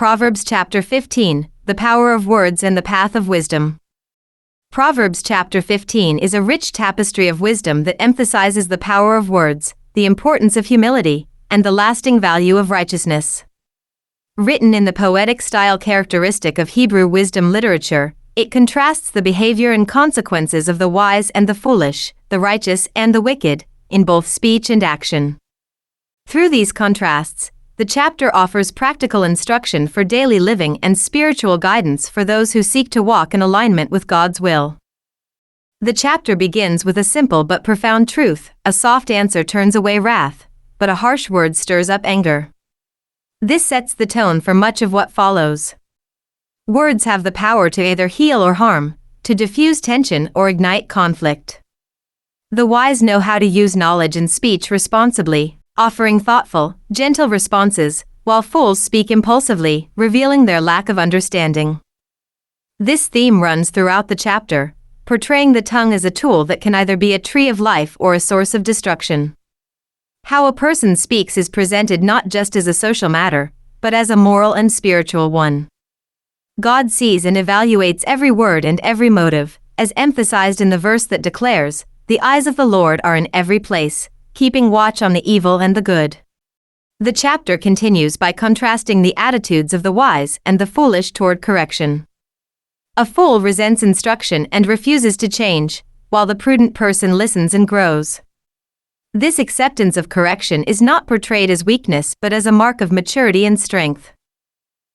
Proverbs chapter 15, the power of words and the path of wisdom. Proverbs chapter 15 is a rich tapestry of wisdom that emphasizes the power of words, the importance of humility, and the lasting value of righteousness. Written in the poetic style characteristic of Hebrew wisdom literature, it contrasts the behavior and consequences of the wise and the foolish, the righteous and the wicked, in both speech and action. Through these contrasts, the chapter offers practical instruction for daily living and spiritual guidance for those who seek to walk in alignment with God's will. The chapter begins with a simple but profound truth: a soft answer turns away wrath, but a harsh word stirs up anger. This sets the tone for much of what follows. Words have the power to either heal or harm, to diffuse tension or ignite conflict. The wise know how to use knowledge and speech responsibly, offering thoughtful, gentle responses, while fools speak impulsively, revealing their lack of understanding. This theme runs throughout the chapter, portraying the tongue as a tool that can either be a tree of life or a source of destruction. How a person speaks is presented not just as a social matter, but as a moral and spiritual one. God sees and evaluates every word and every motive, as emphasized in the verse that declares, "The eyes of the Lord are in every place, keeping watch on the evil and the good." The chapter continues by contrasting the attitudes of the wise and the foolish toward correction. A fool resents instruction and refuses to change, while the prudent person listens and grows. This acceptance of correction is not portrayed as weakness but as a mark of maturity and strength.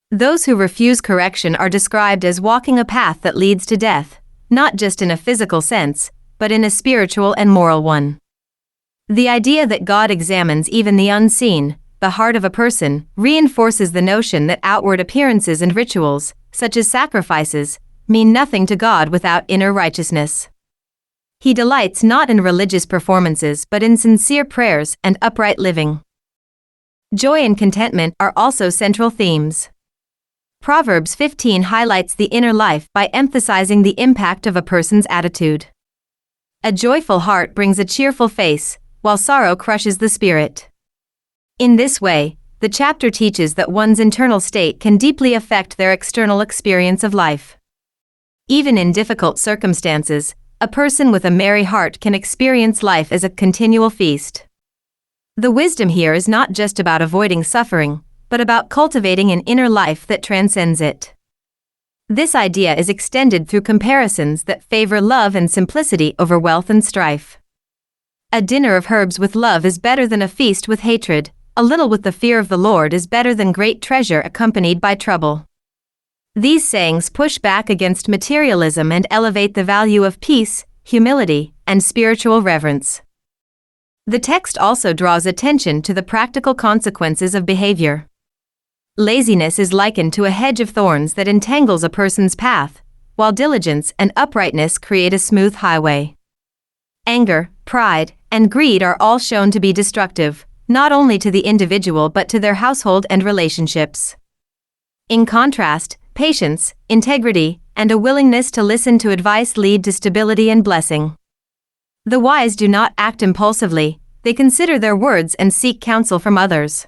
Those who refuse correction are described as walking a path that leads to death, not just in a physical sense, but in a spiritual and moral one. The idea that God examines even the unseen, the heart of a person, reinforces the notion that outward appearances and rituals, such as sacrifices, mean nothing to God without inner righteousness. He delights not in religious performances but in sincere prayers and upright living. Joy and contentment are also central themes. Proverbs 15 highlights the inner life by emphasizing the impact of a person's attitude. A joyful heart brings a cheerful face, while sorrow crushes the spirit. In this way, the chapter teaches that one's internal state can deeply affect their external experience of life. Even in difficult circumstances, a person with a merry heart can experience life as a continual feast. The wisdom here is not just about avoiding suffering, but about cultivating an inner life that transcends it. This idea is extended through comparisons that favor love and simplicity over wealth and strife. A dinner of herbs with love is better than a feast with hatred. A little with the fear of the Lord is better than great treasure accompanied by trouble. These sayings push back against materialism and elevate the value of peace, humility, and spiritual reverence. The text also draws attention to the practical consequences of behavior. Laziness is likened to a hedge of thorns that entangles a person's path, while diligence and uprightness create a smooth highway. Anger, pride, and greed are all shown to be destructive, not only to the individual but to their household and relationships. In contrast, patience, integrity, and a willingness to listen to advice lead to stability and blessing. The wise do not act impulsively, they consider their words and seek counsel from others.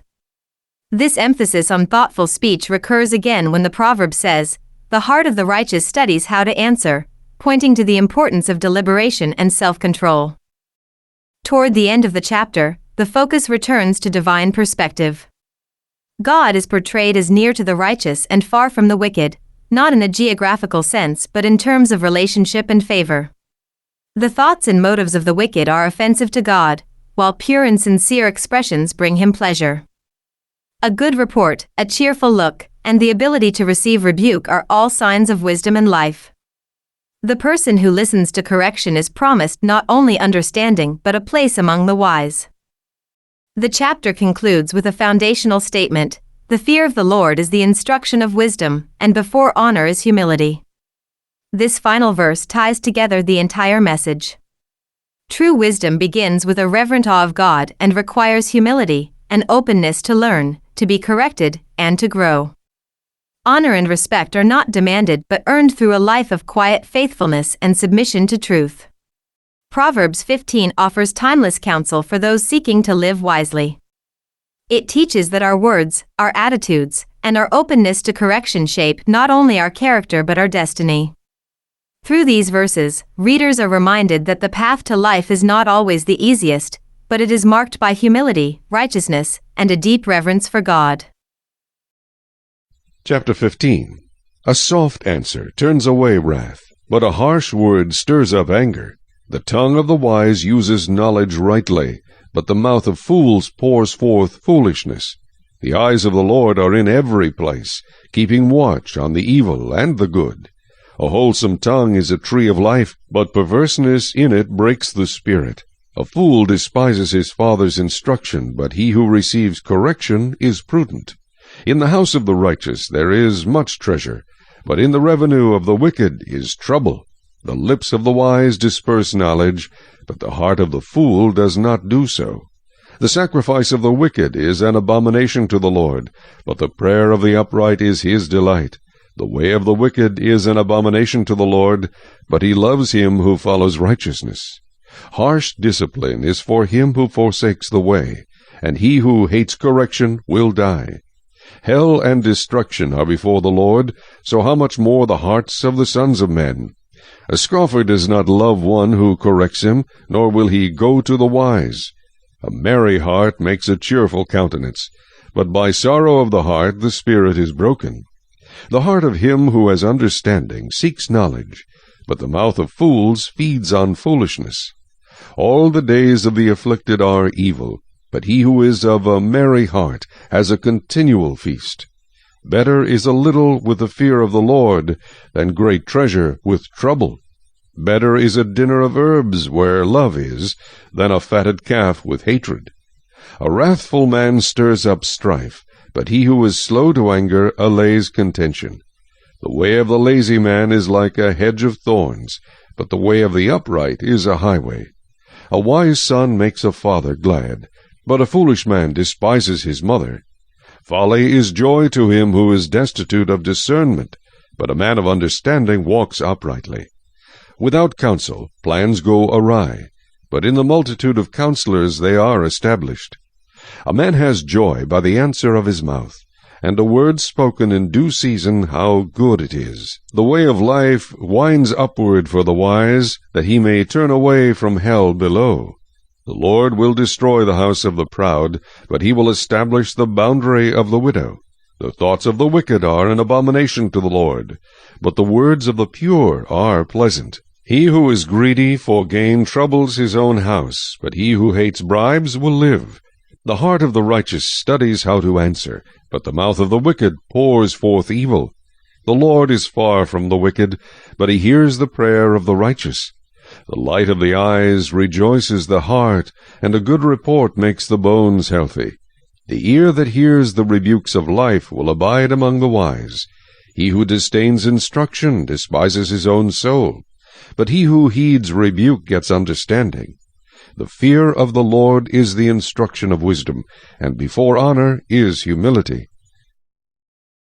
This emphasis on thoughtful speech recurs again when the proverb says, "The heart of the righteous studies how to answer," pointing to the importance of deliberation and self-control. Toward the end of the chapter, the focus returns to divine perspective. God is portrayed as near to the righteous and far from the wicked, not in a geographical sense but in terms of relationship and favor. The thoughts and motives of the wicked are offensive to God, while pure and sincere expressions bring him pleasure. A good report, a cheerful look, and the ability to receive rebuke are all signs of wisdom and life. The person who listens to correction is promised not only understanding but a place among the wise. The chapter concludes with a foundational statement: "The fear of the Lord is the instruction of wisdom, and before honor is humility." This final verse ties together the entire message. True wisdom begins with a reverent awe of God and requires humility, an openness to learn, to be corrected, and to grow. Honor and respect are not demanded but earned through a life of quiet faithfulness and submission to truth. Proverbs 15 offers timeless counsel for those seeking to live wisely. It teaches that our words, our attitudes, and our openness to correction shape not only our character but our destiny. Through these verses, readers are reminded that the path to life is not always the easiest, but it is marked by humility, righteousness, and a deep reverence for God. Chapter 15. A soft answer turns away wrath, but a harsh word stirs up anger. The tongue of the wise uses knowledge rightly, but the mouth of fools pours forth foolishness. The eyes of the Lord are in every place, keeping watch on the evil and the good. A wholesome tongue is a tree of life, but perverseness in it breaks the spirit. A fool despises his father's instruction, but he who receives correction is prudent. In the house of the righteous there is much treasure, but in the revenue of the wicked is trouble. The lips of the wise disperse knowledge, but the heart of the fool does not do so. The sacrifice of the wicked is an abomination to the Lord, but the prayer of the upright is his delight. The way of the wicked is an abomination to the Lord, but he loves him who follows righteousness. Harsh discipline is for him who forsakes the way, and he who hates correction will die. Hell and destruction are before the Lord, so how much more the hearts of the sons of men? A scoffer does not love one who corrects him, nor will he go to the wise. A merry heart makes a cheerful countenance, but by sorrow of the heart the spirit is broken. The heart of him who has understanding seeks knowledge, but the mouth of fools feeds on foolishness. All the days of the afflicted are evil, but he who is of a merry heart has a continual feast. Better is a little with the fear of the Lord than great treasure with trouble. Better is a dinner of herbs where love is than a fatted calf with hatred. A wrathful man stirs up strife, but he who is slow to anger allays contention. The way of the lazy man is like a hedge of thorns, but the way of the upright is a highway. A wise son makes a father glad, but a foolish man despises his mother. Folly is joy to him who is destitute of discernment, but a man of understanding walks uprightly. Without counsel plans go awry, but in the multitude of counselors they are established. A man has joy by the answer of his mouth, and a word spoken in due season how good it is. The way of life winds upward for the wise, that he may turn away from hell below. The Lord will destroy the house of the proud, but he will establish the boundary of the widow. The thoughts of the wicked are an abomination to the Lord, but the words of the pure are pleasant. He who is greedy for gain troubles his own house, but he who hates bribes will live. The heart of the righteous studies how to answer, but the mouth of the wicked pours forth evil. The Lord is far from the wicked, but he hears the prayer of the righteous. The light of the eyes rejoices the heart, and a good report makes the bones healthy. The ear that hears the rebukes of life will abide among the wise. He who disdains instruction despises his own soul, but he who heeds rebuke gets understanding. The fear of the Lord is the instruction of wisdom, and before honor is humility.